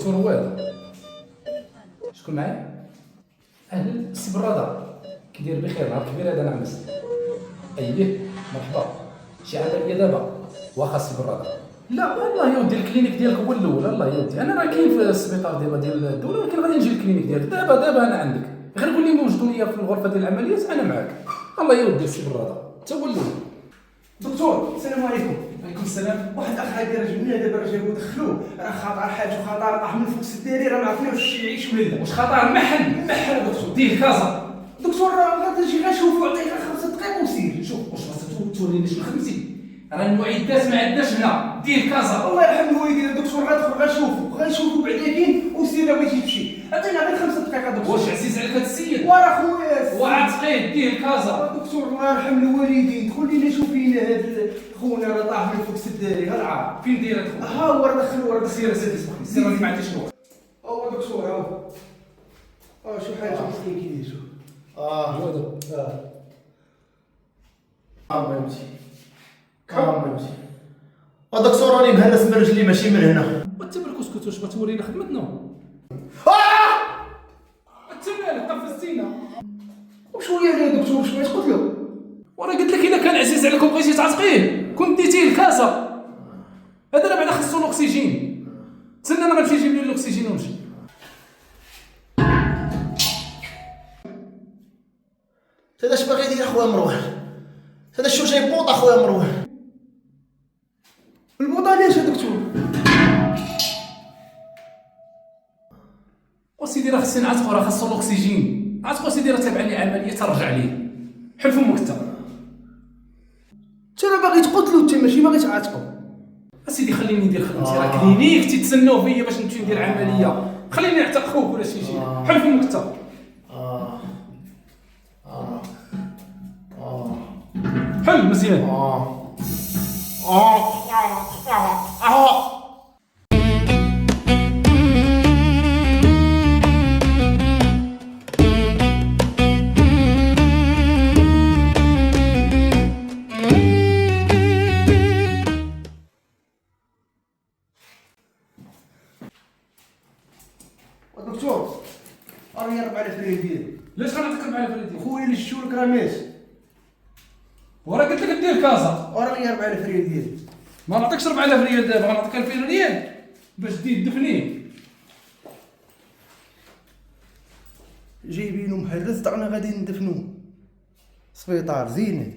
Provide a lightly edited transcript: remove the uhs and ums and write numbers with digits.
دكتور هو هذا. شكون معايا؟ اهلا السي براده، كي داير بخير؟ نهار كبير هذا نعمس. اييه مرحبا، شي عمليه دابا؟ واخا السي براده. لا والله يا ودي الكلينيك ديالك هو الاول. الله يا ودي انا راه كاين في السبيطار ديال الدوله، ولكن غادي نجي للكلينيك ديالك دابا انا عندك. غير قول لي وجدوا لي في الغرفه ديال العمليات انا معاك. الله يا ودي السي براده تا هو الاول. دكتور السلام عليكم. عليكم السلام. واحد الاخ هادي راه جبناه دابا راه جابو دخلوه، راه خطر حاجه خطر، طاح من فوق السداري، راه ما عرفناش واش يعيش ولا لا. واش خطر؟ محل دكتور ديه كازا. دكتور راه غنجي غنشوفو، عطيك 5 دقائق وسير. شوف واش خاصك توريني شنو خدمتي. راه المعدات ما عندناش هنا، دير كازا. الله يرحم الوالدين دكتور، غندخل غنشوفو بعدا كاين وسير راه بغيتي تمشي. عطينا غير 5 دقائق دكتور. واش عزيز عليك هاد السيد؟ وراه خويا وعتقيه دير كازا. دكتور الله يرحم الوالدين، دخل لينا شوف لينا هاد خونا راه طاح من فوق السداري، ها العار فين داير هاد ها هو راه دخلو، راه سير اسيدي اسمح سير راني ما عنديش الوقت. هو دكتور هاو شوف حاجه مسكين كي داير. شوف هو دابا بنتي بنتي دكتور راني مهلس من رجلي ماشي من هنا. وانت بالكسكوت واش بتورينا خدمتنا؟ انت مالك قفزتينا؟ وشويه يا دكتور شويه تقول له. وانا قلت لك الا كان عزيز عليك وبغيتي تعتقيه كنت ديتيه الكازا. هذا راه بعدا خصو الاكسجين. تسنى انا غنمشي نجيب ليه الاكسجين ونمشي. هذا اش باغي يدير اخويا مروان؟ هذا شو جاي بوط اخويا مروان؟ البوطه علاش يا دكتور؟ وسيدي راه خصني نعتقو، راه خاصو الاكسجين. عتقو سيدي راه تابع لي عمليه ترجع ليه. حل فمك انت. انت راه باغي تقتلو، انت ماشي باغي تعاتقو. اسيدي خليني ندير خدمتي، راه كلينيك تيتسناو فيا باش نمشي ندير عمليه. خليني نعتق خوك ولا شي شي. حل فمك انت. حل مزيان. دكتور راني 4000 ريال ديالي. ليش غنعطيك مع الفريدي؟ خويا اللي شفتو لك راه مات، وراه قلت لك دير كازا. وراني 4000 ريال ديالي. ما نعطيكش 4000 ريال دابا، غنعطيك 2000 ريال باش دير دفنيه. جايبينو محرز، انا غادي ندفنوه سبيطار زينه.